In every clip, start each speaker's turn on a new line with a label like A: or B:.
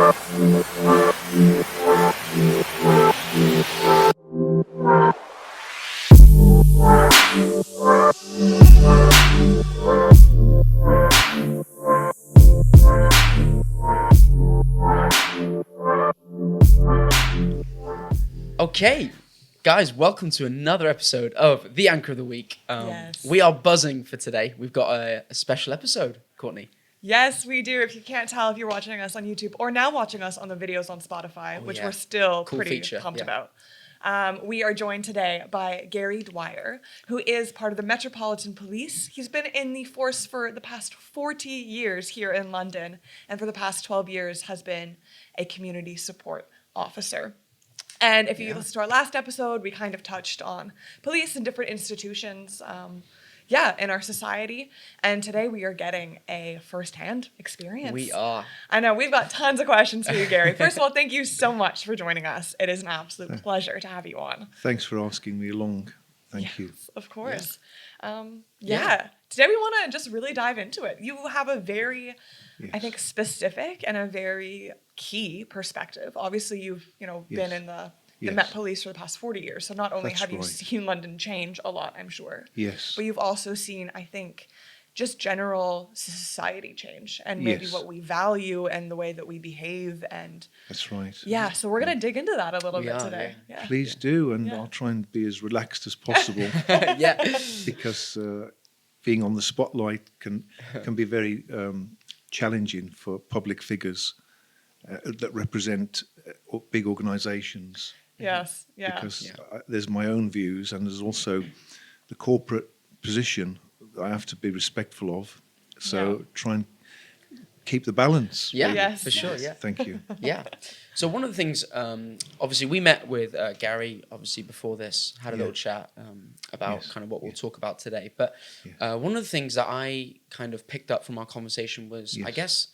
A: Okay, guys, welcome to another episode of The Anchor of the Week.
B: Yes.
A: We are buzzing for today. We've got a special episode, Courtney.
B: Yes, we do. If you can't tell, if you're watching us on YouTube or now watching us on the videos on Spotify, which we're still
A: Cool
B: pretty
A: feature,
B: pumped
A: yeah.
B: about. We are joined today by Garry Dwyer, who is part of the Metropolitan Police. He's been in the force for the past 40 years here in London, and for the past 12 years has been a community support officer. And if you listen to our last episode, we kind of touched on police and different institutions, in our society. And today we are getting a firsthand experience.
A: We are.
B: I know, we've got tons of questions for you, Garry. First of all, thank you so much for joining us. It is an absolute pleasure to have you on.
C: Thanks for asking me along. Thank you.
B: Of course. Today we want to just really dive into it. You have a very, I think, specific and a very key perspective. Obviously, you've been in the Met Police for the past 40 years. So not only have you seen London change a lot, I'm sure.
C: Yes.
B: But you've also seen, I think, just general society change and maybe what we value and the way that we behave. And
C: that's right.
B: Yeah, so we're going to dig into that a little bit today.
C: Yeah. Please do, and I'll try and be as relaxed as possible. Because being on the spotlight can be very challenging for public figures that represent big organisations.
B: Yes, yeah.
C: Because there's my own views, and there's also the corporate position that I have to be respectful of. So try and keep the balance.
A: Yeah,
B: yes.
A: for sure, yeah.
C: Thank you.
A: Yeah. So one of the things, obviously we met with Garry, obviously before this, had a little chat about kind of what we'll talk about today. But one of the things that I kind of picked up from our conversation was, I guess,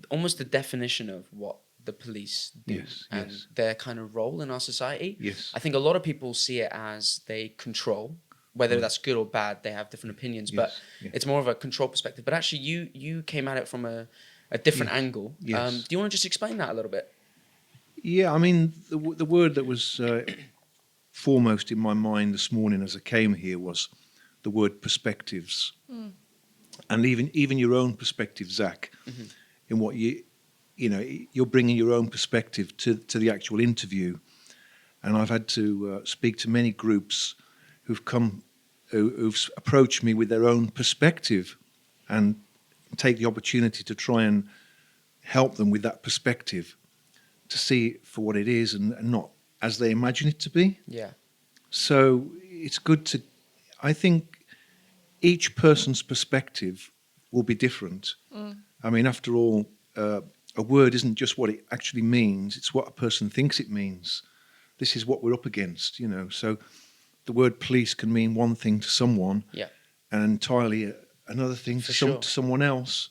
A: almost the definition of what the police do and their kind of role in our society.
C: Yes.
A: I think a lot of people see it as they control, whether that's good or bad, they have different opinions, but it's more of a control perspective. But actually you came at it from a different angle.
C: Yes.
A: Do you want to just explain that a little bit?
C: Yeah, I mean, the word that was foremost in my mind this morning as I came here was the word perspectives. And even your own perspective, Zach, in what you're bringing your own perspective to the actual interview. And I've had to speak to many groups who've approached me with their own perspective and take the opportunity to try and help them with that perspective to see it for what it is and not as they imagine it to be.
A: Yeah.
C: So it's good to, I think each person's perspective will be different. I mean, after all, a word isn't just what it actually means, it's what a person thinks it means. This is what we're up against, So the word police can mean one thing to someone and entirely another thing to someone else.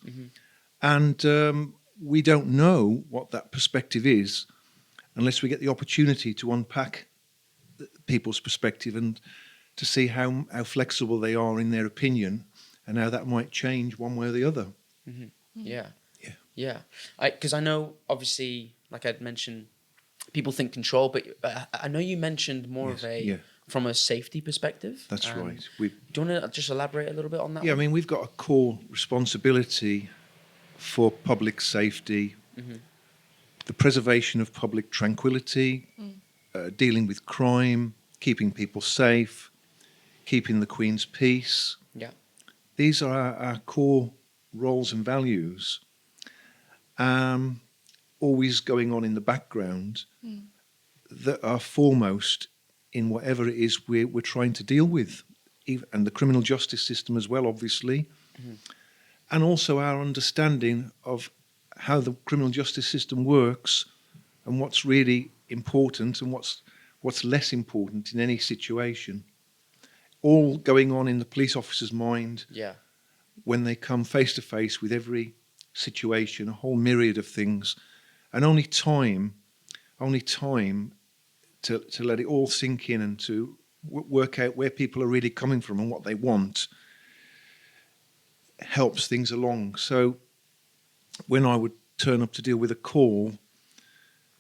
C: And we don't know what that perspective is unless we get the opportunity to unpack people's perspective and to see how flexible they are in their opinion and how that might change one way or the other.
A: Yeah. Because I know, obviously, like I'd mentioned, people think control, but I know you mentioned more of from a safety perspective.
C: That's right.
A: Do you want to just elaborate a little bit on that?
C: Yeah, I mean, we've got a core responsibility for public safety, the preservation of public tranquility, dealing with crime, keeping people safe, keeping the Queen's peace.
A: Yeah.
C: These are our core roles and values, always going on in the background, that are foremost in whatever it is we're trying to deal with, and the criminal justice system as well, obviously, and also our understanding of how the criminal justice system works and what's really important and what's less important in any situation. All going on in the police officer's mind when they come face to face with every situation, a whole myriad of things, and only time to let it all sink in and to work out where people are really coming from and what they want helps things along. So when I would turn up to deal with a call,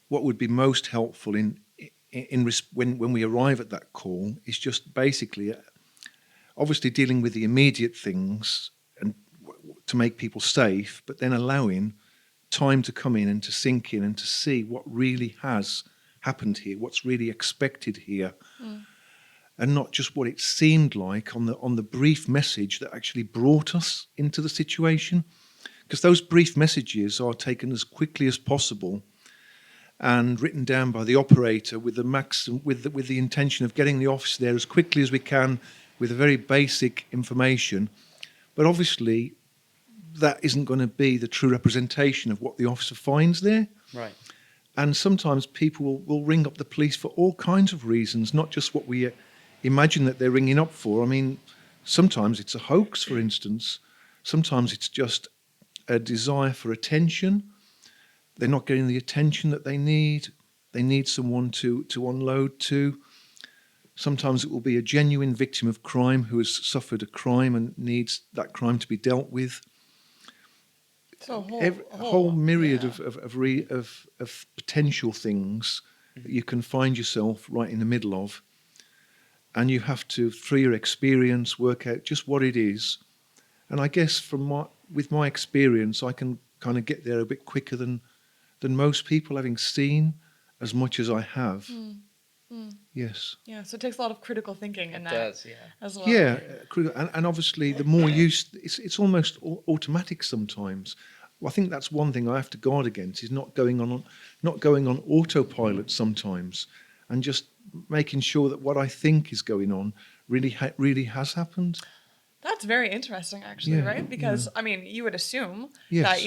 C: what would be most helpful when we arrive at that call is just basically, obviously dealing with the immediate things and to make people safe, but then allowing time to come in and to sink in and to see what really has happened here, what's really expected here, and not just what it seemed like on the brief message that actually brought us into the situation. Because those brief messages are taken as quickly as possible and written down by the operator with the intention of getting the officer there as quickly as we can with a very basic information. But obviously, that isn't going to be the true representation of what the officer finds there.
A: Right.
C: And sometimes people will ring up the police for all kinds of reasons, not just what we imagine that they're ringing up for. I mean, sometimes it's a hoax, for instance. Sometimes it's just a desire for attention. They're not getting the attention that they need. They need someone to unload to. Sometimes it will be a genuine victim of crime who has suffered a crime and needs that crime to be dealt with.
B: So
C: a whole myriad of potential things that you can find yourself right in the middle of, and you have to, through your experience, work out just what it is. And I guess with my experience, I can kind of get there a bit quicker than most people, having seen as much as I have. Yes.
B: Yeah, so it takes a lot of critical thinking in that.
A: It does, yeah.
B: As well.
C: Yeah, and obviously the more it's almost automatic sometimes. Well, I think that's one thing I have to guard against, is not going on autopilot sometimes, and just making sure that what I think is going on really has happened.
B: That's very interesting, actually,
C: Yeah,
B: right? Because I mean, you would assume
C: Yes.
B: that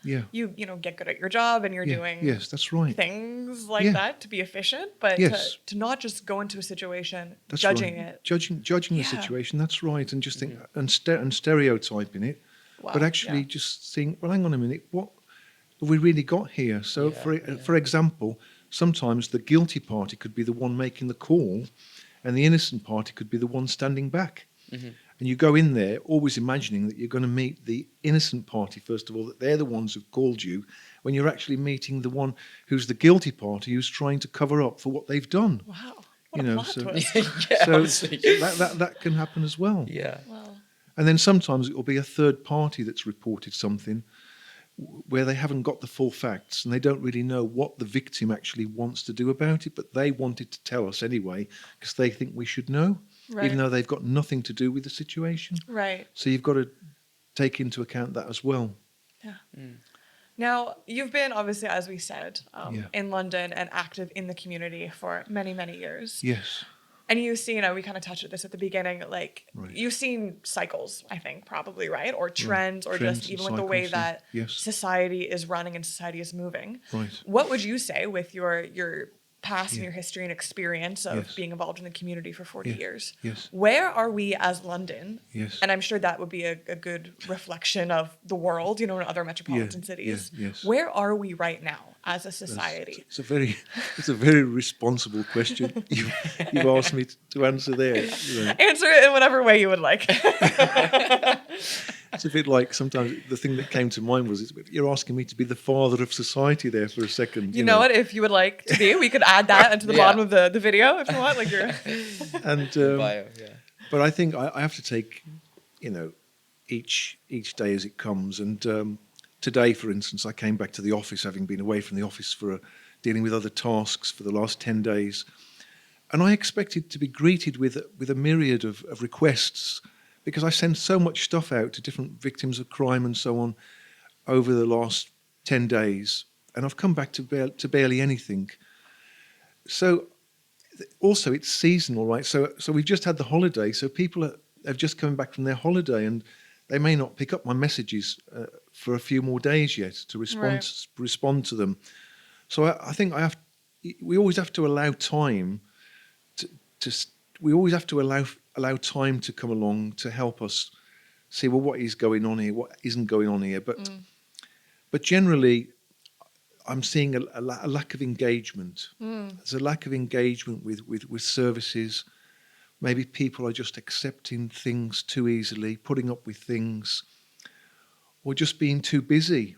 C: Yeah.
B: you get good at your job and you're doing
C: Yes, that's right.
B: things like
C: Yeah.
B: that to be efficient, but
C: Yes.
B: to not just go into a situation
C: That's
B: judging
C: right.
B: it.
C: Judging the
B: Yeah.
C: situation. That's right, and just think and stereotyping it,
B: Wow,
C: but actually
B: yeah.
C: just think, well, hang on a minute, what have we really got here? So, for example, sometimes the guilty party could be the one making the call, and the innocent party could be the one standing back. And you go in there always imagining that you're going to meet the innocent party first of all, that they're the ones who've called you, when you're actually meeting the one who's the guilty party who's trying to cover up for what they've done.
B: Wow. What a plot twist.
C: So
A: honestly.
C: that can happen as well.
A: Yeah.
B: Wow.
C: And then sometimes it will be a third party that's reported something where they haven't got the full facts and they don't really know what the victim actually wants to do about it, but they wanted to tell us anyway because they think we should know,
B: Right.
C: even though they've got nothing to do with the situation.
B: Right.
C: So you've got to take into account that as well.
B: Yeah. Now, you've been, obviously, as we said,
C: Yeah.
B: in London and active in the community for many, many years.
C: Yes.
B: And you've seen, we kind of touched on this at the beginning, like,
C: Right.
B: you've seen cycles, I think, probably, right? Or trends, or
C: Trends
B: just
C: and
B: even like the way
C: cycles, yeah.
B: that
C: Yes.
B: society is running and society is moving.
C: Right.
B: What would you say with your past and
C: Yeah.
B: your history and experience of
C: Yes.
B: being involved in the community for 40
C: Yeah.
B: years?
C: Yes.
B: Where are we as London?
C: Yes.
B: And I'm sure that would be a good reflection of the world, in other metropolitan
C: Yeah,
B: cities.
C: yeah, yes.
B: Where are we right now as a society?
C: It's a very responsible question you've asked me to answer there. You know.
B: Answer it in whatever way you would like.
C: It's a bit like sometimes the thing that came to mind was you're asking me to be the father of society there for a second.
B: You know what? If you would like to be, we could add that into the
A: Yeah.
B: bottom of the video if you want. Like you're
C: And
A: Bio, yeah.
C: but I think I have to take each day as it comes. And today, for instance, I came back to the office having been away from the office for dealing with other tasks for the last 10 days, and I expected to be greeted with a myriad of requests. Because I send so much stuff out to different victims of crime and so on over the last 10 days, and I've come back to barely anything. So also it's seasonal, right? So we've just had the holiday, so people have just come back from their holiday, and they may not pick up my messages for a few more days yet to respond to them. So I think we always have to allow time we always have to allow time to come along to help us see, well, what is going on here, what isn't going on here. But generally, I'm seeing a lack of engagement. There's a lack of engagement with services. Maybe people are just accepting things too easily, putting up with things, or just being too busy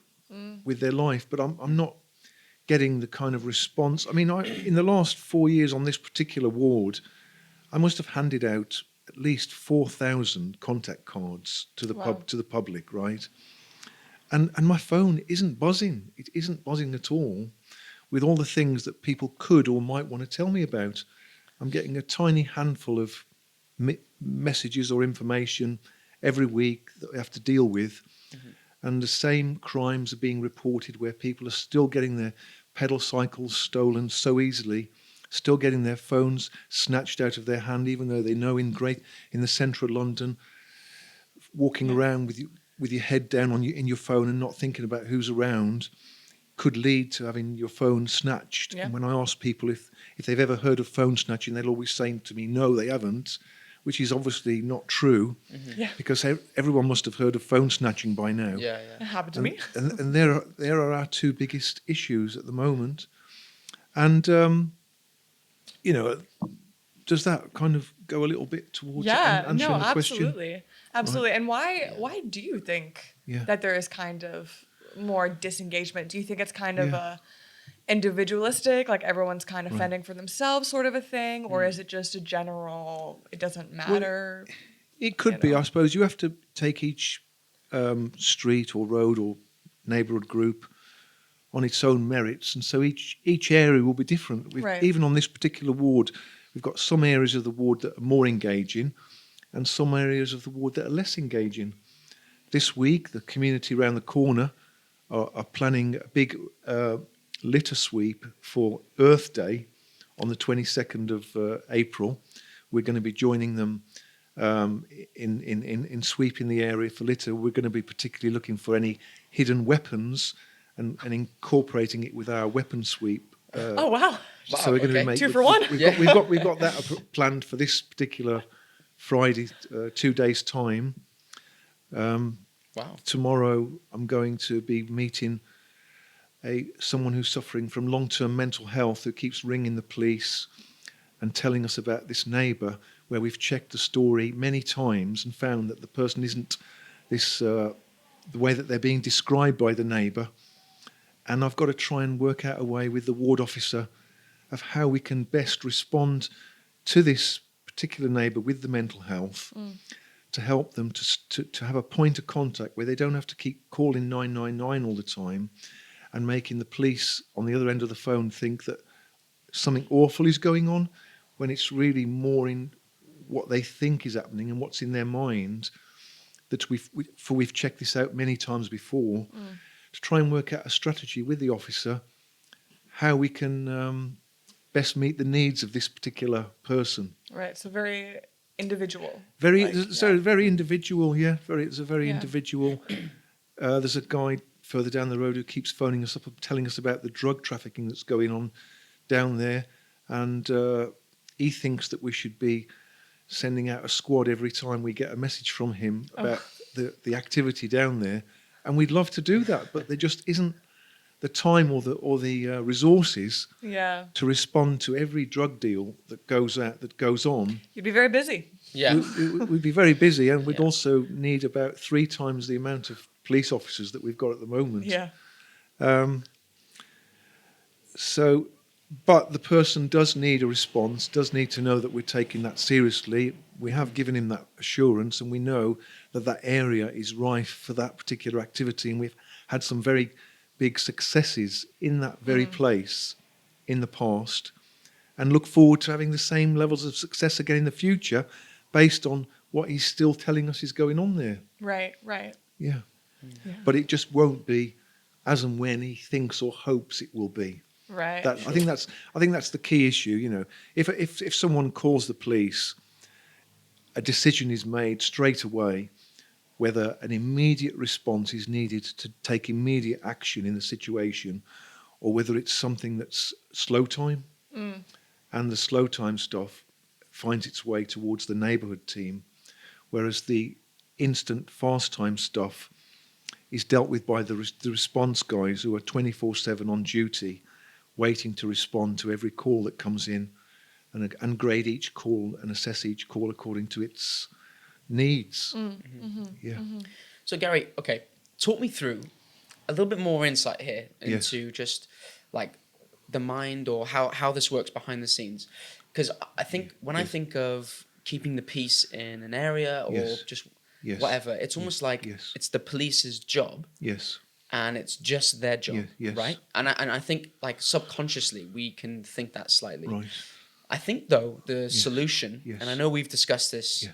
C: with their life. But I'm not getting the kind of response. I mean, in the last 4 years on this particular ward, I must have handed out at least 4,000 contact cards to the to the public, right? And my phone isn't buzzing. It isn't buzzing at all with all the things that people could or might want to tell me about. I'm getting a tiny handful of messages or information every week that I have to deal with. And the same crimes are being reported where people are still getting their pedal cycles stolen so easily, still getting their phones snatched out of their hand, even though they know in the centre of London, walking around with your head down in your phone and not thinking about who's around could lead to having your phone snatched. And when I ask people if they've ever heard of phone snatching, they'll always say to me, no, they haven't, which is obviously not true, because everyone must have heard of phone snatching by now.
B: It happened to me.
C: And there are our two biggest issues at the moment. And, does that kind of go a little bit towards answering the question?
B: Absolutely. And why do you think that there is kind of more disengagement? Do you think it's kind of a individualistic, like everyone's kind of fending for themselves sort of a thing, or is it just a general, it doesn't matter?
C: Well, it could be, I suppose. You have to take each street or road or neighbourhood group on its own merits, and so each area will be different. Even on this particular ward, we've got some areas of the ward that are more engaging and some areas of the ward that are less engaging. This week, the community around the corner are planning a big litter sweep for Earth Day on the 22nd of April. We're going to be joining them in sweeping the area for litter. We're going to be particularly looking for any hidden weapons and incorporating it with our weapon sweep.
B: Oh wow!
C: So we're going to be
B: 2 for 1.
C: We've got that planned for this particular Friday, 2 days' time. Tomorrow, I'm going to be meeting someone who's suffering from long-term mental health who keeps ringing the police and telling us about this neighbour where we've checked the story many times and found that the person isn't the way that they're being described by the neighbour. And I've got to try and work out a way with the ward officer of how we can best respond to this particular neighbour with the mental health to help them to have a point of contact where they don't have to keep calling 999 all the time and making the police on the other end of the phone think that something awful is going on when it's really more in what they think is happening and what's in their mind. That we've checked this out many times before to try and work out a strategy with the officer how we can best meet the needs of this particular person.
B: Right, so very individual.
C: Very individual, it's a very individual. There's a guy further down the road who keeps phoning us up and telling us about the drug trafficking that's going on down there, and he thinks that we should be sending out a squad every time we get a message from him about the activity down there, and we'd love to do that, but there just isn't the time or the resources to respond to every drug deal that goes on. You'd be
B: very busy.
C: We'd be very busy, and we'd also need about 3 times the amount of police officers that we've got at the moment. But the person does need a response, does need to know that we're taking that seriously. We have given him that assurance, and we know that area is rife for that particular activity, and we've had some very big successes in that very place in the past, and look forward to having the same levels of success again in the future based on what he's still telling us is going on there.
B: Right.
C: Yeah. But it just won't be as and when he thinks or hopes it will be.
B: Right.
C: I think that's the key issue. You know, if someone calls the police, a decision is made straight away whether an immediate response is needed to take immediate action in the situation, or whether it's something that's slow time, and the slow time stuff finds its way towards the neighbourhood team, whereas the instant fast time stuff is dealt with by the response guys who are 24/7 on duty, waiting to respond to every call that comes in, and grade each call and assess each call according to its needs.
A: So Garry, talk me through a little bit more insight here into just like the mind or how this works behind the scenes? Because I think when I think of keeping the peace in an area or just whatever, it's almost like it's the police's job.
C: Yes.
A: And it's just their job,
C: yes.
A: right? And I think like subconsciously we can think that slightly.
C: Right.
A: I think though the solution, and I know we've discussed this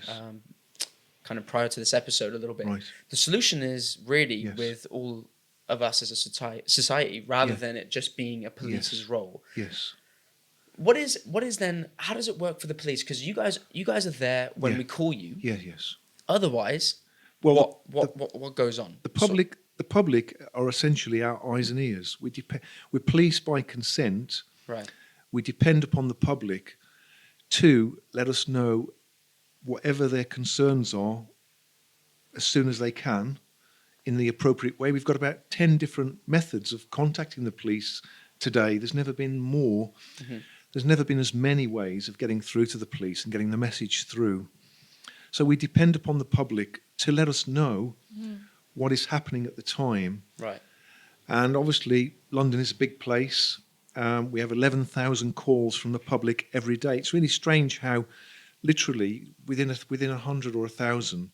A: kind of prior to this episode a little bit.
C: Right.
A: The solution is really with all of us as a society, rather than it just being a police's role.
C: Yes.
A: What is then? How does it work for the police? Because you guys are there when we call you.
C: Yes.
A: Otherwise,
C: well,
A: what goes on?
C: The public are essentially our eyes and ears. We're policed by consent.
A: Right.
C: We depend upon the public to let us know whatever their concerns are as soon as they can in the appropriate way. We've got about 10 different methods of contacting the police today. There's never been more. Mm-hmm. There's never been as many ways of getting through to the police and getting the message through. So we depend upon the public to let us know what is happening at the time.
A: Right.
C: And obviously, London is a big place. We have 11,000 calls from the public every day. It's really strange how literally within 100 or 1,000,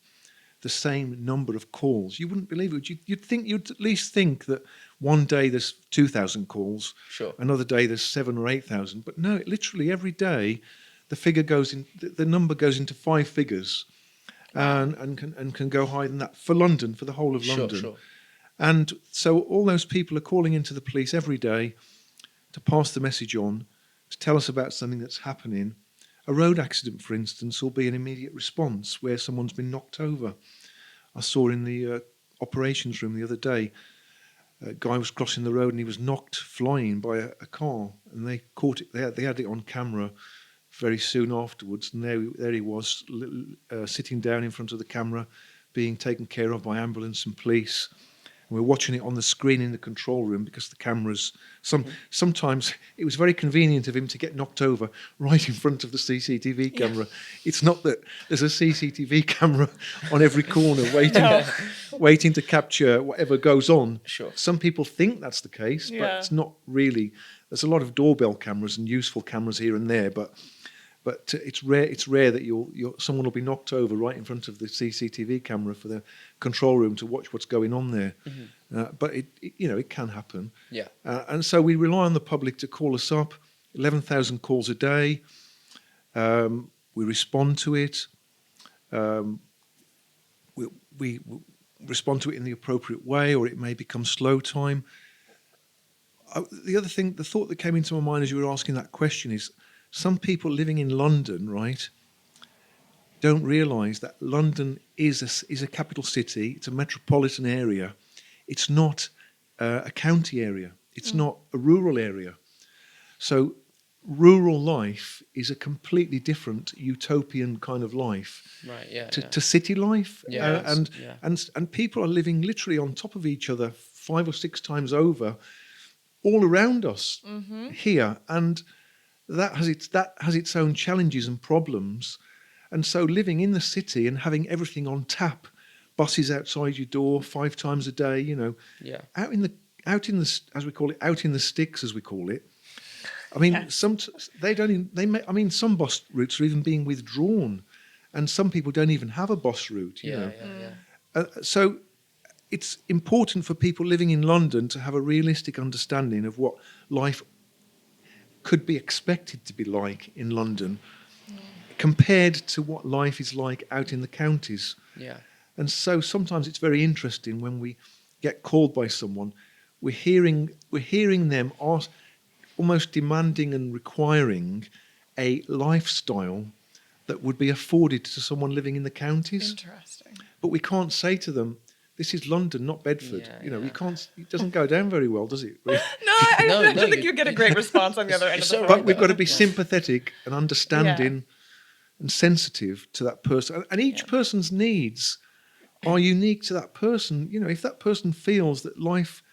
C: the same number of calls. You wouldn't believe it. You'd at least think that one day there's 2,000 calls, another day there's 7,000 or 8,000. But no, literally every day, the number goes into 5 figures, and can go higher than that for London, for the whole of London. Sure. And so all those people are calling into the police every day to pass the message on, to tell us about something that's happening. A road accident, for instance, will be an immediate response where someone's been knocked over. I saw in the operations room the other day, a guy was crossing the road and he was knocked flying by a car, and they caught it. They had it on camera very soon afterwards, and there he was, sitting down in front of the camera, being taken care of by ambulance and police. And we're watching it on the screen in the control room because the cameras. Sometimes it was very convenient of him to get knocked over right in front of the CCTV camera. It's not that there's a CCTV camera on every corner waiting to capture whatever goes on.
A: Sure.
C: Some people think that's the case, but it's not really. There's a lot of doorbell cameras and useful cameras here and there, but it's rare that someone will be knocked over right in front of the CCTV camera for the control room to watch what's going on there. Mm-hmm. But it can happen.
A: Yeah.
C: And so we rely on the public to call us up. 11,000 calls a day. We respond to it. We respond to it in the appropriate way, or it may become slow time. The thought that came into my mind as you were asking that question is, some people living in London, right, don't realise that London is a capital city. It's a metropolitan area. It's not a county area. It's not a rural area. So rural life is a completely different utopian kind of life,
A: right?
C: To city life.
A: Yeah,
C: and people are living literally on top of each other 5 or 6 times over, all around us here, and that has its own challenges and problems. And so living in the city and having everything on tap, buses outside your door 5 times a day, out in the as we call it, out in the sticks as we call it. I mean, some bus routes are even being withdrawn, and some people don't even have a bus route. So it's important for people living in London to have a realistic understanding of what life could be expected to be like in London compared to what life is like out in the counties.
A: Yeah.
C: And so sometimes it's very interesting when we get called by someone, we're hearing them almost demanding and requiring a lifestyle that would be afforded to someone living in the counties.
B: Interesting.
C: But we can't say to them, this is London, not Bedford. We can't. It doesn't go down very well, does it?
B: I don't think you get a great response on the other end of the phone.
C: But we've got to be sympathetic and understanding and sensitive to that person. And each person's needs are unique to that person. If that person feels that life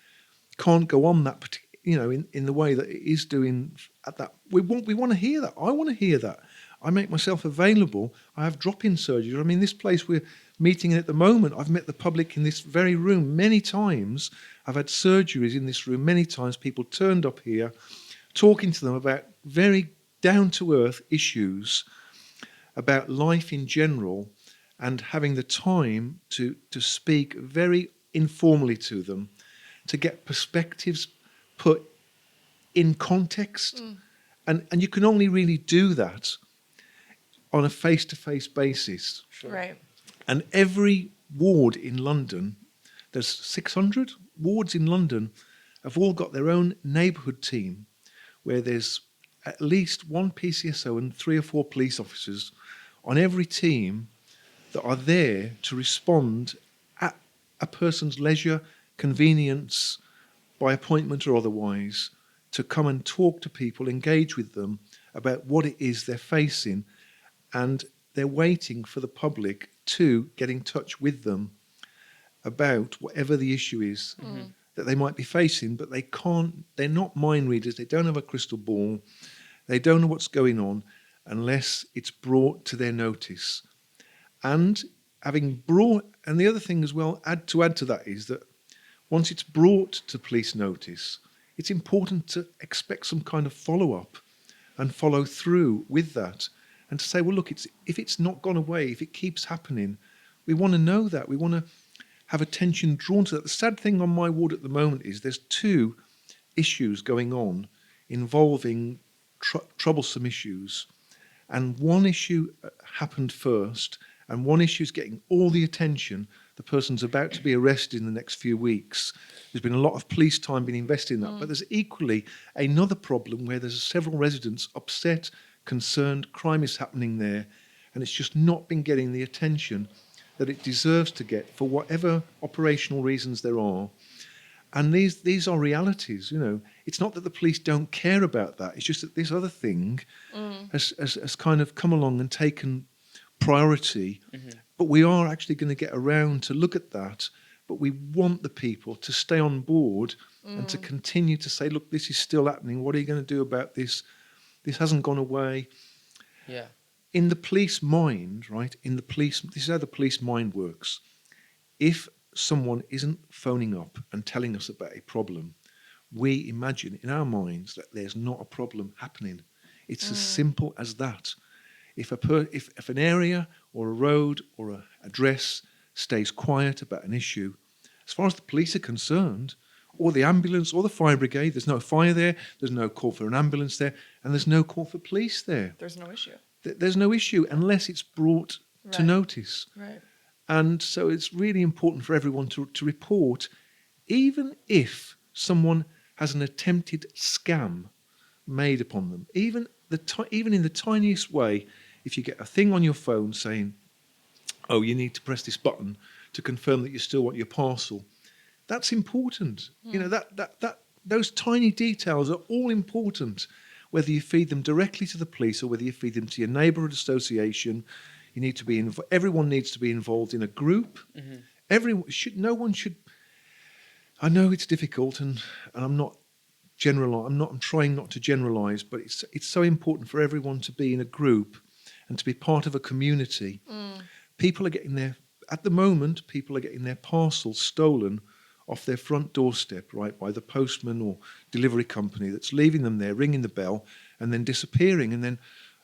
C: can't go on that in the way that it is doing at that, we want to hear that. I want to hear that. I make myself available. I have drop-in surgery. I mean, this place we're meeting in at the moment, I've met the public in this very room many times. I've had surgeries in this room many times. People turned up here talking to them about very down-to-earth issues about life in general, and having the time to speak very informally to them, to get perspectives put in context. And you can only really do that on a face-to-face basis.
A: Sure.
B: Right.
C: And every ward in London, there's 600 wards in London, have all got their own neighbourhood team, where there's at least one PCSO and 3 or 4 police officers on every team that are there to respond at a person's leisure, convenience, by appointment or otherwise, to come and talk to people, engage with them about what it is they're facing, and they're waiting for the public to get in touch with them about whatever the issue is that they might be facing, but they're not mind readers, they don't have a crystal ball, they don't know what's going on unless it's brought to their notice. And and the other thing as well, add to that, is that once it's brought to police notice, it's important to expect some kind of follow-up and follow through with that, and to say, well, look, if it's not gone away, if it keeps happening, we want to know that. We want to have attention drawn to that. The sad thing on my ward at the moment is there's 2 issues going on involving troublesome issues. And one issue happened first, and one issue is getting all the attention. The person's about to be arrested in the next few weeks. There's been a lot of police time being invested in that. But there's equally another problem where there's several residents upset, concerned, crime is happening there, and it's just not been getting the attention that it deserves to get for whatever operational reasons there are. And these are realities, you know. It's not that the police don't care about that. It's just that this other thing has kind of come along and taken priority. But we are actually going to get around to look at that. But we want the people to stay on board and to continue to say, look, this is still happening. What are you going to do about this? This hasn't gone away.
A: Yeah.
C: In the police mind, right? This is how the police mind works. If someone isn't phoning up and telling us about a problem, we imagine in our minds that there's not a problem happening. It's as simple as that. If an area or a road or an address stays quiet about an issue, as far as the police are concerned, or the ambulance or the fire brigade, there's no fire there, there's no call for an ambulance there, and there's no call for police there.
B: There's no issue.
C: There's no issue unless it's brought to notice.
B: Right.
C: And so it's really important for everyone to report, even if someone has an attempted scam made upon them, even in the tiniest way. If you get a thing on your phone saying, oh, you need to press this button to confirm that you still want your parcel, that's important. You know, that those tiny details are all important, whether you feed them directly to the police or whether you feed them to your neighbourhood association. You need to be everyone needs to be involved in a group. No one should. I know it's difficult, and I'm not I'm trying not to generalise, but it's so important for everyone to be in a group and to be part of a community. People are getting at the moment, people are getting their parcels stolen off their front doorstep, right, by the postman or delivery company that's leaving them there, ringing the bell, and then disappearing. And then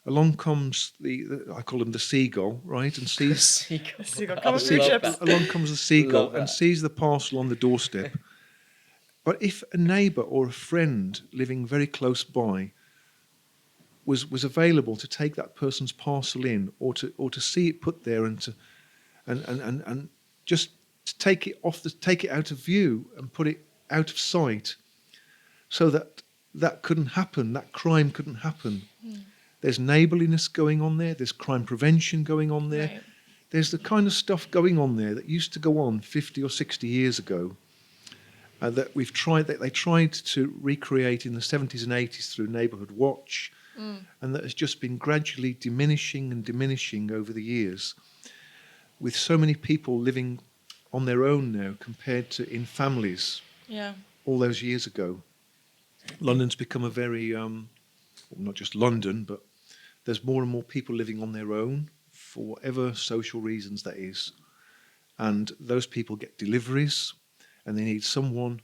C: along comes I call him the seagull, right, and sees
B: The seagull. Come with your chips.
C: along comes the seagull and sees the parcel on the doorstep. But if a neighbour or a friend living very close by was available to take that person's parcel in, or to see it put there, and just to take it out of view and put it out of sight, so that couldn't happen, that crime couldn't happen. There's neighbourliness going on there. There's crime prevention going on there.
B: Right.
C: There's the kind of stuff going on there that used to go on 50 or 60 years ago, that they tried to recreate in the 70s and 80s through Neighbourhood Watch, and that has just been gradually diminishing over the years, with so many people living on their own now compared to in families all those years ago. London's become a very, not just London, but there's more and more people living on their own for whatever social reasons that is. And those people get deliveries, and they need someone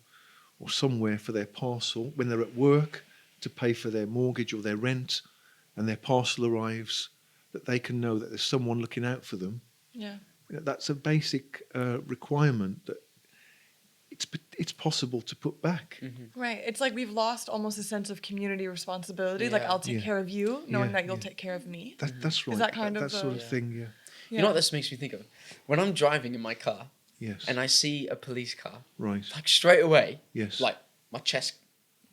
C: or somewhere for their parcel when they're at work to pay for their mortgage or their rent, and their parcel arrives, that they can know that there's someone looking out for them.
B: Yeah.
C: That's a basic requirement that it's possible to put back.
B: Right. It's like we've lost almost a sense of community responsibility. Like,
A: Yeah.
B: I'll take care of you, knowing that you'll
C: yeah.
B: take care of me.
C: That's right.
B: that kind
C: that
B: of,
C: sort of thing, yeah.
A: You know what this makes me think of? When I'm driving in my car
C: Yes.
A: and I see a police car,
C: Right.
A: like straight away,
C: Yes.
A: like my chest,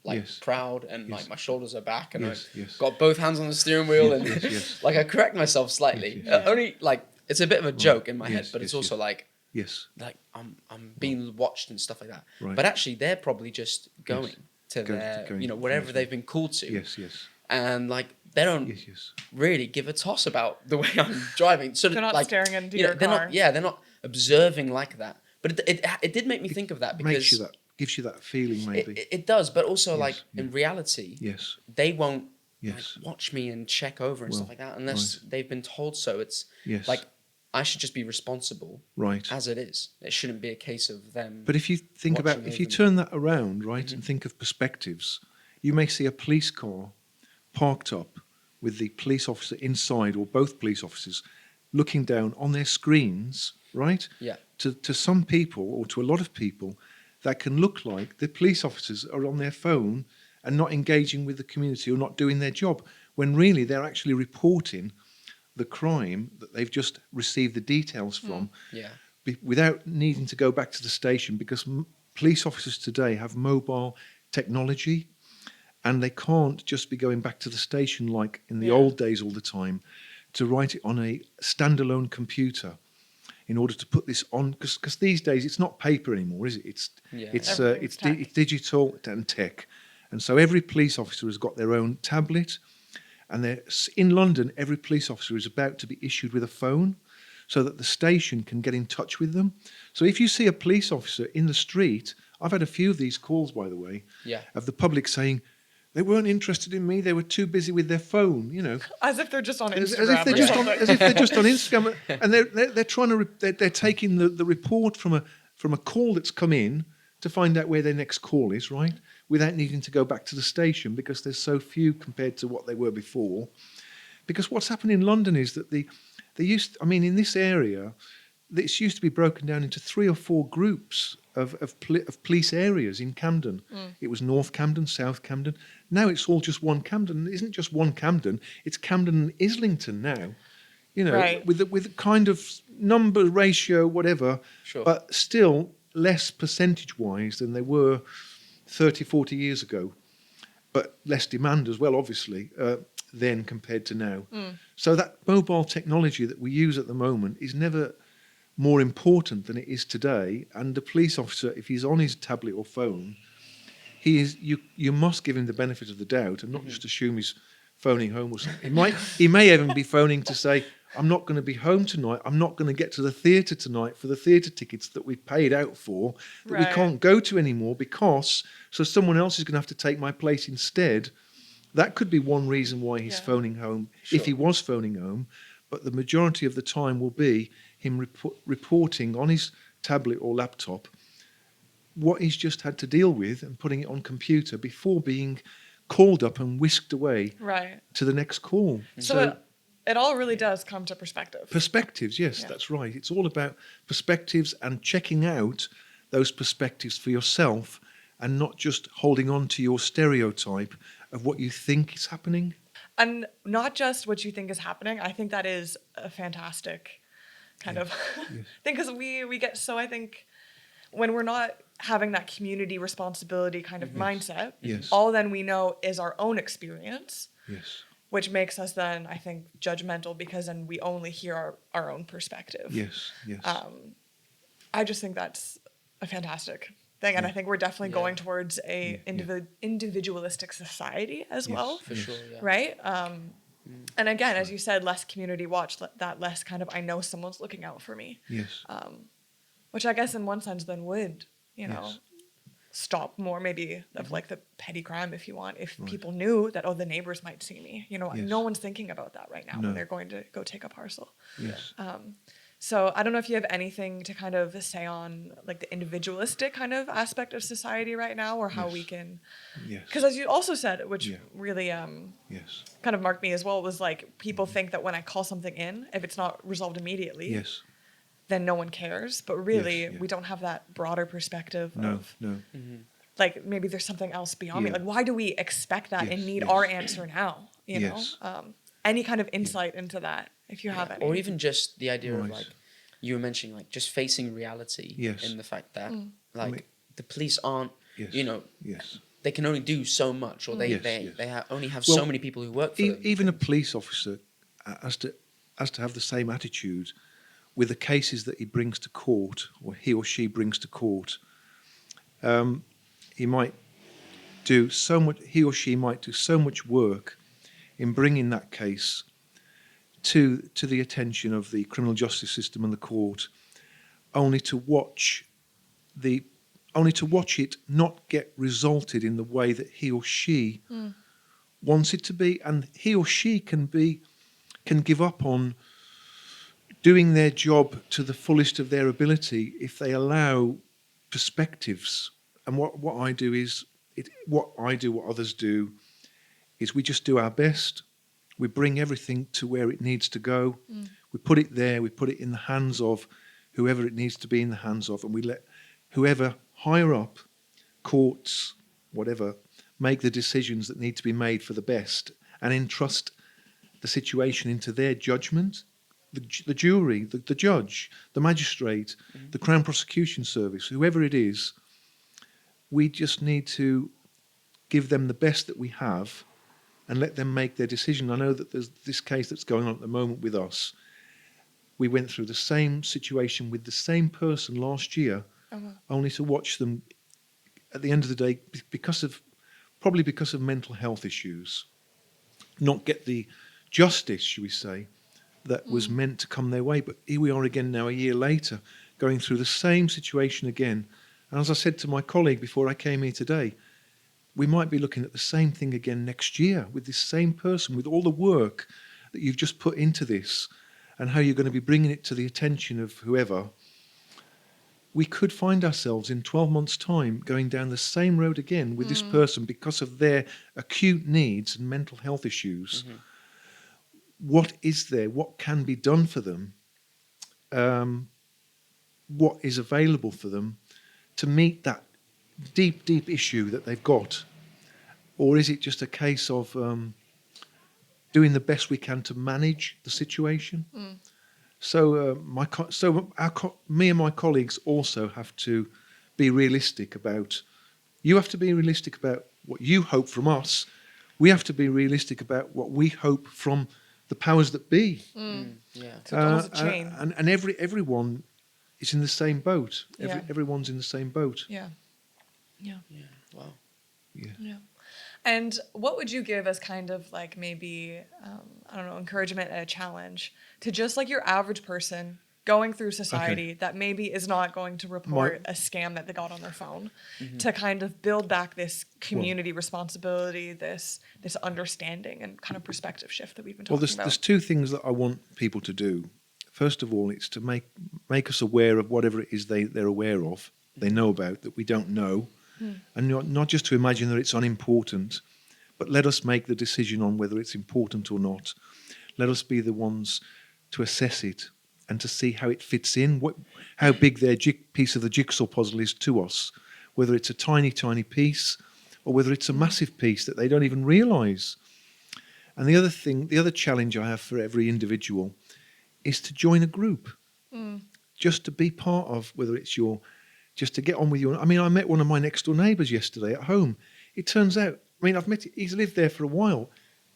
A: like
C: Yes.
A: proud, and
C: Yes.
A: like my shoulders are back, and
C: Yes,
A: I've
C: yes.
A: got both hands on the steering wheel, and
C: yes.
A: like I correct myself slightly.
C: Yes, yes.
A: Only like it's a bit of a joke in my head,
C: Yes,
A: but it's
C: yes,
A: also
C: yes. Yes.
A: like I'm being watched and stuff like that.
C: Right.
A: But actually, they're probably just going to
C: Go-
A: their,
C: going
A: whatever
C: yes,
A: they've been called to.
C: Yes, yes.
A: And like they don't
C: Yes, yes.
A: really give a toss about the way I'm driving. So
B: They're not
A: like,
B: staring into
A: you know,
B: your
A: they're
B: car.
A: not. Yeah, they're not observing like that. But it did make me think of that because
C: Makes you that, gives you that feeling, maybe.
A: it does. But also,
C: Yes,
A: like
C: yeah.
A: in reality,
C: Yes.
A: they won't
C: Yes.
A: like, watch me and check over and
C: Well,
A: stuff like that unless they've been told so. It's
C: Yes.
A: like I should just be responsible
C: Right.
A: as it is. It shouldn't be a case of them.
C: But if you think about,
A: watching
C: if you
A: over me.
C: turn that around, right, and think of perspectives, you may see a police car parked up with the police officer inside, or both police officers, looking down on their screens, right?
A: Yeah.
C: To some people, or to a lot of people, that can look like the police officers are on their phone and not engaging with the community or not doing their job, when really they're actually reporting the crime that they've just received the details from,
A: Yeah.
C: without needing to go back to the station, because police officers today have mobile technology, and they can't just be going back to the station like in the old days all the time to write it on a standalone computer in order to put this on, because these days it's not paper anymore, is it?
B: Everything's
C: It's
B: tech.
C: digital and tech, and so every police officer has got their own tablet, and in London every police officer is about to be issued with a phone, so that the station can get in touch with them. So if you see a police officer in the street, I've had a few of these calls, by the way, of the public saying they weren't interested in me, they were too busy with their phone, you know.
B: As if they're just on Instagram.
C: As if they're
B: or
C: just on,
B: something.
C: as if they're just on Instagram, and they're trying to they're taking the report from a call that's come in to find out where their next call is, right? Without needing to go back to the station, because there's so few compared to what they were before. Because what's happened in London is that in this area, this used to be broken down into 3 or 4 groups of police areas in Camden. It was North Camden, South Camden. Now it's all just one Camden. It isn't just one Camden, it's Camden and Islington now. You know,
B: Right.
C: with a kind of number ratio, whatever,
A: Sure.
C: but still less percentage-wise than they were 30, 40 years ago. But less demand as well, obviously, then compared to now. So that mobile technology that we use at the moment is never more important than it is today. And the police officer, if he's on his tablet or phone, you must give him the benefit of the doubt and not just assume he's phoning home or something. He may even be phoning to say, I'm not going to be home tonight. I'm not going to get to the theatre tonight for the theatre tickets that we paid out for, that we
B: Right.
C: can't go to anymore because, so someone else is going to have to take my place instead. That could be one reason why he's phoning home, if he was phoning home. But the majority of the time will be him reporting on his tablet or laptop what he's just had to deal with and putting it on computer before being called up and whisked away
B: Right.
C: to the next call.
B: So it all really does come to perspective.
C: Perspectives, yes,
B: Yeah.
C: that's right. It's all about perspectives and checking out those perspectives for yourself and not just holding on to your stereotype of what you think is happening.
B: And not just what you think is happening. I think that is a fantastic kind of thing, because we get so, I think, when we're not having that community responsibility kind of mindset,
C: Yes.
B: all then we know is our own experience,
C: Yes,
B: which makes us then, I think, judgmental, because then we only hear our own perspective.
C: yes, yes.
B: I just think that's a fantastic thing. And I think we're definitely going towards a individualistic society as well.
A: For sure, yeah.
B: Right? And again, as you said, less community watch, that less kind of, I know someone's looking out for me,
C: Yes,
B: which I guess in one sense then would,
C: Yes.
B: stop more maybe of like the petty crime, if you want, if people knew that, oh, the neighbors might see me.
C: Yes.
B: No one's thinking about that right now
C: No.
B: when they're going to go take a parcel.
C: yes.
B: So I don't know if you have anything to kind of say on like the individualistic kind of aspect of society right now, or how we can,
C: Yes.
B: because as you also said, which
C: Yeah.
B: really
C: Yes.
B: kind of marked me as well, was like people think that when I call something in, if it's not resolved immediately,
C: Yes.
B: then no one cares. But really,
C: Yes, yeah.
B: we don't have that broader perspective
C: No.
B: of
C: No.
B: like maybe there's something else beyond me.
C: Yeah.
B: Like why do we expect that and
C: Yes,
B: need
C: yes.
B: our answer now? You
C: Yes.
B: know, any kind of insight into that, if you have any,
A: Or even just the idea of
C: Right.
A: like you were mentioning, like just facing reality
C: Yes.
A: in the fact that
B: Mm.
A: like
C: mean-
A: the police aren't,
C: Yes.
A: you know,
C: Yes.
A: they can only do so much, or they
C: Yes,
A: they
C: yes.
A: they only have
C: Well,
A: so many people who work for them.
C: Even a police officer has to have the same attitude with the cases that he brings to court, or he or she brings to court. He might do so much. He or she might do so much work in bringing that case to the attention of the criminal justice system and the court, only to watch it not get resulted in the way that he or she wants it to be, and he or she can give up on doing their job to the fullest of their ability if they allow perspectives. And what others do is we just do our best. We bring everything to where it needs to go. We put it there. We put it in the hands of whoever it needs to be in the hands of, and we let whoever higher up, courts, whatever, make the decisions that need to be made for the best, and entrust the situation into their judgment. The jury, the judge, the magistrate, the Crown Prosecution Service, whoever it is, we just need to give them the best that we have and let them make their decision. I know that there's this case that's going on at the moment with us. We went through the same situation with the same person last year, only to watch them at the end of the day, probably because of mental health issues, not get the justice, shall we say, that was meant to come their way. But here we are again now, a year later, going through the same situation again. And as I said to my colleague before I came here today, we might be looking at the same thing again next year with this same person, with all the work that you've just put into this and how you're going to be bringing it to the attention of whoever. We could find ourselves in 12 months' time going down the same road again with this person because of their acute needs and mental health issues. What is there? What can be done for them? What is available for them to meet that deep, deep issue that they've got? Or is it just a case of doing the best we can to manage the situation? So me and my colleagues also have to be realistic about. You have to be realistic about what you hope from us. We have to be realistic about what we hope from the powers that be.
A: Yeah.
B: so it's almost a chain.
C: And everyone is in the same boat.
B: Yeah.
C: Everyone's in the same boat.
B: Yeah.
A: Wow.
B: Yeah. And what would you give as kind of like maybe, I don't know, encouragement and a challenge to just like your average person going through society that maybe is not going to report a scam that they got on their phone, to kind of build back this community responsibility, this understanding and kind of perspective shift that we've been talking
C: Well,
B: about?
C: there's two things that I want people to do. First of all, it's to make us aware of whatever it is they're aware of, they know about, that we don't know. And not just to imagine that it's unimportant, but let us make the decision on whether it's important or not. Let us be the ones to assess it and to see how it fits in, how big their piece of the jigsaw puzzle is to us, whether it's a tiny, tiny piece or whether it's a massive piece that they don't even realise. And the other challenge I have for every individual is to join a group, just to be part of, whether it's just to get on with I met one of my next door neighbours yesterday at home. It turns out, he's lived there for a while,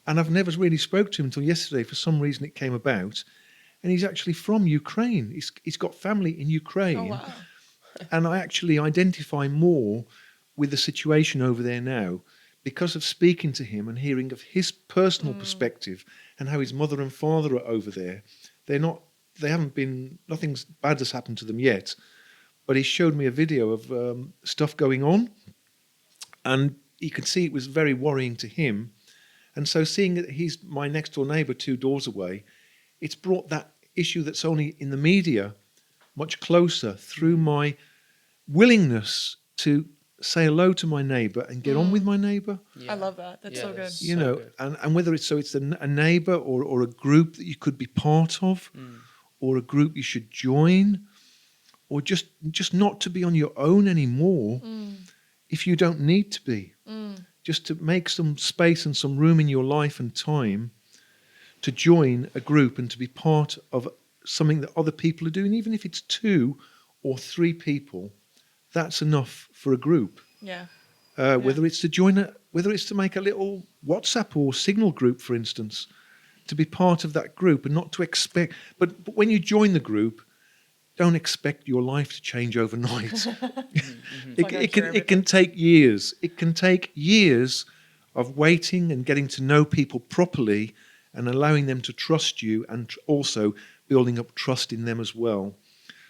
C: and I've never really spoke to him until yesterday. For some reason it came about, and he's actually from Ukraine. He's got family in Ukraine.
B: Oh, wow.
C: And I actually identify more with the situation over there now because of speaking to him and hearing of his personal perspective and how his mother and father are over there. Nothing bad has happened to them yet, but he showed me a video of stuff going on, and you could see it was very worrying to him. And so seeing that he's my next door neighbour 2 doors away, it's brought that issue that's only in the media much closer through my willingness to say hello to my neighbour and get on with my neighbour.
A: Yeah.
B: I love that. That's so good.
C: You know, and whether it's a neighbour or a group that you could be part of, or a group you should join, or just not to be on your own anymore if you don't need to be. Just to make some space and some room in your life and time to join a group and to be part of something that other people are doing, even if it's 2 or 3 people, that's enough for a group.
B: Yeah.
C: Whether it's to whether it's to make a little WhatsApp or Signal group, for instance, to be part of that group and not to expect. But when you join the group, don't expect your life to change overnight. It can take years. It can take years of waiting and getting to know people properly and allowing them to trust you, and also building up trust in them as well.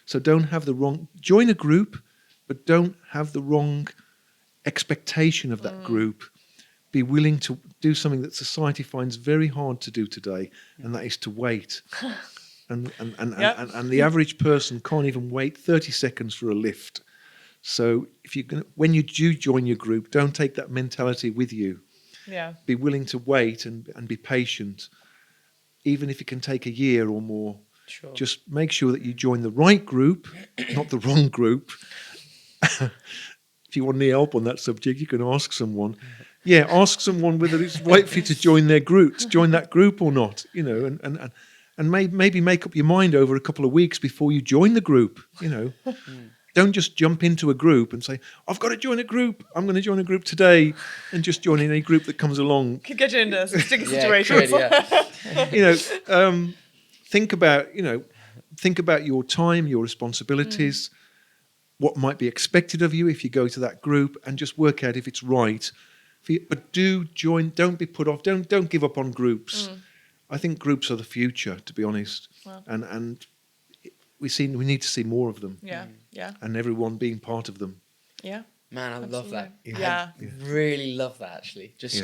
C: So join a group, but don't have the wrong expectation of that group. Be willing to do something that society finds very hard to do today, and that is to wait. And the average person can't even wait 30 seconds for a lift. So when you do join your group, don't take that mentality with you.
B: Yeah.
C: Be willing to wait and be patient, even if it can take a year or more.
A: Sure.
C: Just make sure that you join the right group, not the wrong group. If you want any help on that subject, you can ask someone. Yeah, ask someone whether it's right for you to join their group, that group or not. You know, and maybe make up your mind over a couple of weeks before you join the group. You know, don't just jump into a group and say, "I've got to join a group. I'm going to join a group today," and just join any group that comes along.
B: Could get you into some sticky situations.
C: You know, think about your time, your responsibilities, what might be expected of you if you go to that group, and just work out if it's right. But do join. Don't be put off. Don't give up on groups. I think groups are the future, to be honest.
B: Wow.
C: And we need to see more of them.
B: Yeah.
C: And everyone being part of them.
B: Yeah.
A: Man, I love that.
B: Yeah.
A: I really love that, actually. Just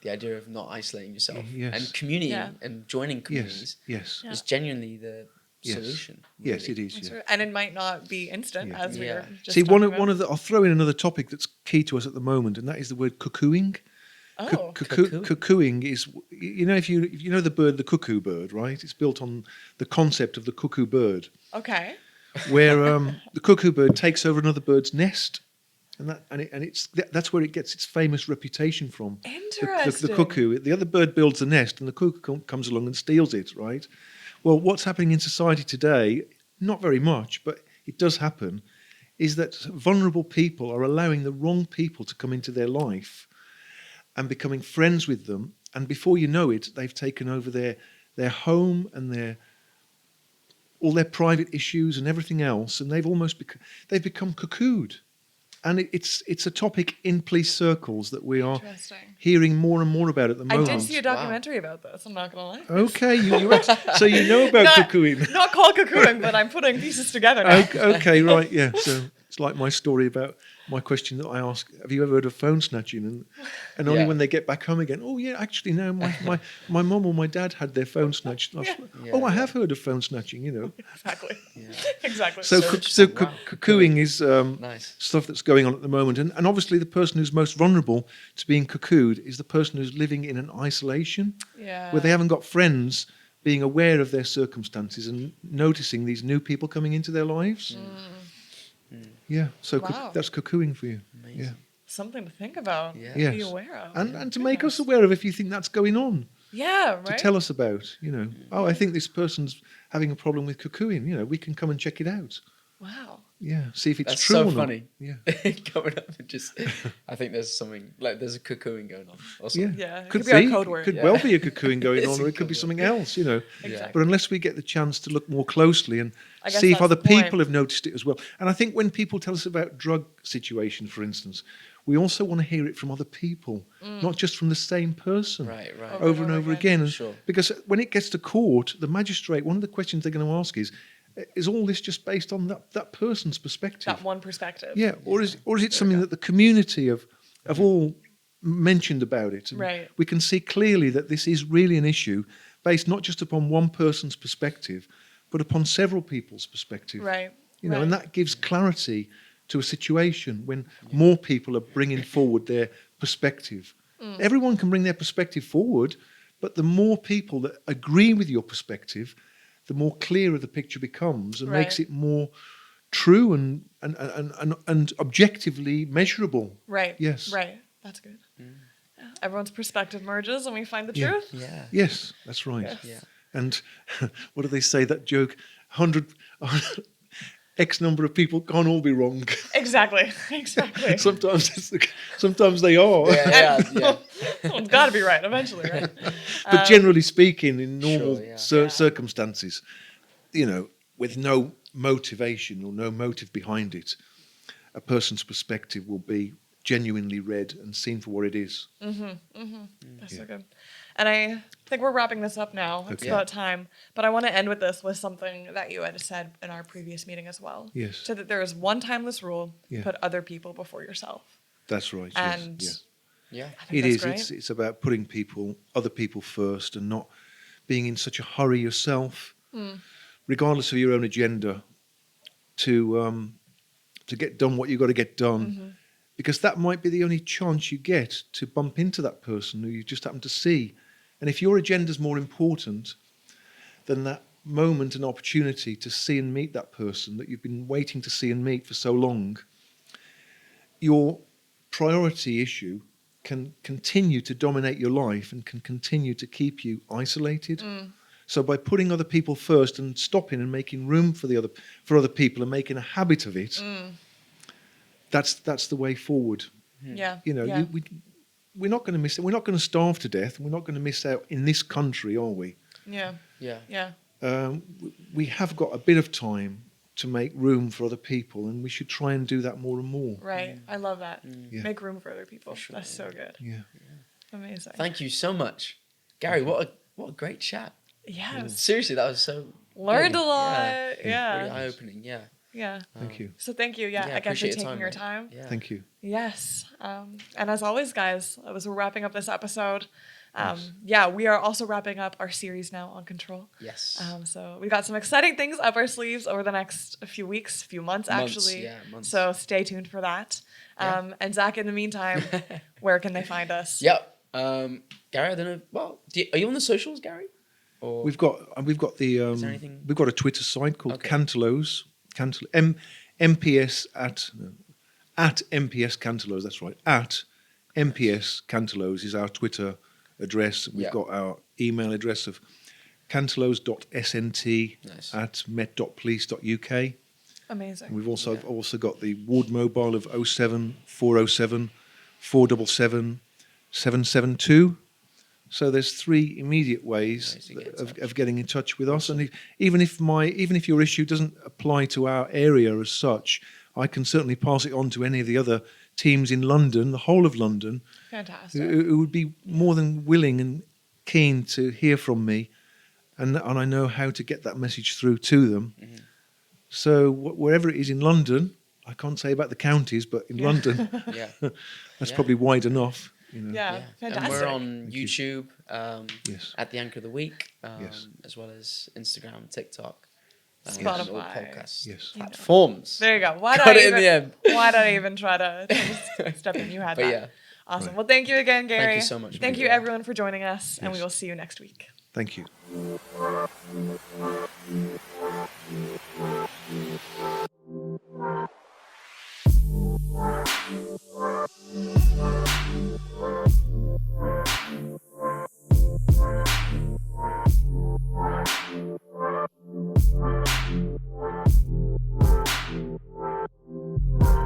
A: the idea of not isolating yourself. And community and joining communities is genuinely the solution. Really.
C: Yes, it is.
B: Yeah. And it might not be instant, as we were just
C: See,
B: talking
C: one of the, I'll throw in another topic that's key to us at the moment, and that is the word cuckooing.
B: Oh.
C: Cuckooing is, if you know the bird, the cuckoo bird, right? It's built on the concept of the cuckoo bird.
B: Okay.
C: Where the cuckoo bird takes over another bird's nest, that's where it gets its famous reputation from.
B: Interesting.
C: The cuckoo, the other bird builds the nest, and the cuckoo comes along and steals it, right? Well, what's happening in society today, not very much, but it does happen, is that vulnerable people are allowing the wrong people to come into their life and becoming friends with them. And before you know it, they've taken over their home and all their private issues and everything else, and they've become cuckooed. And it's a topic in police circles that we are hearing more and more about at the moment.
B: I did see a documentary about this, I'm not going to lie.
C: Okay, so you know about cuckooing.
B: Not called cuckooing, but I'm putting pieces together now.
C: Okay, right, yeah. So it's like my story about my question that I ask, have you ever heard of phone snatching? And only when they get back home again, oh yeah, actually no, my mum or my dad had their phone snatched. I have heard of phone snatching,
B: Exactly. Yeah. Exactly.
C: So cuckooing is stuff that's going on at the moment. And obviously the person who's most vulnerable to being cuckooed is the person who's living in an isolation, where they haven't got friends being aware of their circumstances and noticing these new people coming into their lives. Yeah, so that's cuckooing for you. Amazing. Yeah,
B: something to think about. Be aware of,
C: and to make us aware of if you think that's going on.
B: Yeah, right.
C: To tell us about, I think this person's having a problem with cuckooing. We can come and check it out.
B: Wow.
C: Yeah, see if it's
A: that's
C: true
A: so
C: or not.
A: Funny.
C: Yeah,
A: coming up and just, I think there's something there's a cuckooing going on. Also.
B: Yeah,
C: could
B: be our code word.
C: Could well be a cuckooing going on, or it could be something else.
B: Exactly.
C: But unless we get the chance to look more closely and see if other people have noticed it as well. And I think when people tell us about drug situations, for instance, we also want to hear it from other people, not just from the same person,
A: right.
C: over and over again.
A: Sure.
C: Because when it gets to court, the magistrate, one of the questions they're going to ask is all this just based on that person's perspective?
B: That one perspective.
C: Yeah, or is it something that the community have all mentioned about it? And we can see clearly that this is really an issue based not just upon one person's perspective, but upon several people's perspective.
B: Right.
C: You know, and that gives clarity to a situation when more people are bringing forward their perspective. Everyone can bring their perspective forward, but the more people that agree with your perspective, the more clearer the picture becomes and makes it more true and objectively measurable.
B: Right.
C: Yes.
B: Right. That's good. Yeah. Everyone's perspective merges and we find the
C: Yeah.
B: truth.
A: Yeah.
C: Yes, that's right.
B: Yes.
A: Yeah.
C: And what do they say, that joke? 100 X number of people can't all be wrong.
B: Exactly. Exactly.
C: Sometimes they are.
A: Yeah.
B: It's got to be right eventually, right?
C: But generally speaking, in normal
A: Sure, yeah.
C: circumstances, you know, with no motivation or no motive behind it, a person's perspective will be genuinely read and seen for what it is.
B: That's so good. And I think we're wrapping this up now. It's
C: Okay.
B: about time. But I want to end with this, with something that you had said in our previous meeting as well.
C: Yes.
B: So that there is one timeless rule:
C: Yeah.
B: put other people before yourself.
C: That's right.
B: And
C: yes.
A: Yeah.
B: I think
C: It
B: that's
C: is.
B: great.
C: It's about putting other people first, and not being in such a hurry yourself, regardless of your own agenda, to get done what you've got to get done, because that might be the only chance you get to bump into that person who you just happen to see. And if your agenda's more important than that moment and opportunity to see and meet that person that you've been waiting to see and meet for so long, your priority issue can continue to dominate your life and can continue to keep you isolated. So by putting other people first and stopping and making room for other people and making a habit of it, that's the way forward.
B: Yeah.
C: You know,
B: Yeah.
C: we're not going to miss it. We're not going to starve to death. We're not going to miss out in this country, are we?
B: Yeah.
A: Yeah.
B: Yeah.
C: We have got a bit of time to make room for other people, and we should try and do that more and more.
B: Right. I love that.
C: Yeah.
B: Make room for other people.
A: sure,
B: That's so good.
C: Yeah.
B: Amazing.
A: Thank you so much, Gary. What a great chat.
B: Yes.
A: Seriously, that was so
B: Learned
A: good.
B: a lot.
A: Yeah.
B: Yeah.
A: Really eye-opening. Yeah.
B: Yeah.
C: Thank you.
B: So thank you, again, for
A: appreciate
B: taking your
A: mate.
B: time.
A: Yeah.
C: Thank you.
B: Yes. And as always, guys, as we're wrapping up this episode,
C: Yes.
B: we are also wrapping up our series now on control.
A: Yes.
B: So we've got some exciting things up our sleeves over the next few months, actually.
A: Months.
B: So stay tuned for that.
A: Yeah.
B: And Zach, in the meantime, where can they find us?
A: Yep. Gary, I don't know. Well, are you on the socials, Gary? Or
C: We've got the
A: Is there anything-
C: we've got a Twitter site called
A: Okay.
C: Cantalos. MPS at MPS Cantalos. That's right. At MPS Cantalos is our Twitter address. We've
A: Yeah.
C: got our email address of cantalos.snt
A: Nice.
C: at met.police.uk.
B: Amazing.
C: And we've also got the ward mobile of 07 407 477 772. So there's 3 immediate ways
A: Ways to get in touch.
C: of getting in touch with us. And even if your issue doesn't apply to our area as such, I can certainly pass it on to any of the other teams in London, the whole of London,
B: Fantastic.
C: who would be more than willing and keen to hear from me, and I know how to get that message through to them.
A: Mm-hmm.
C: So wherever it is in London, I can't say about the counties, but in London,
A: Yeah.
C: that's
A: Yeah.
C: probably wide enough. You know.
B: Yeah.
A: And
B: Fantastic.
A: we're on
C: Thank you.
A: YouTube
C: Yes.
A: at the Anchor of the Week,
C: Yes.
A: as well as Instagram, TikTok,
B: Spotify.
A: all podcast
C: Yes.
A: platforms.
B: There you go. Why
A: Got
B: did
A: it
B: I
A: in the
B: even,
A: end.
B: why did I even try to step in? You had
A: But
B: that.
A: yeah,
B: Awesome.
C: Right.
B: Well, thank you again, Gary.
A: you so much,
B: Thank
A: mate.
B: you, everyone, for joining us, and we
C: Yes.
B: will see you next week.
C: Thank you.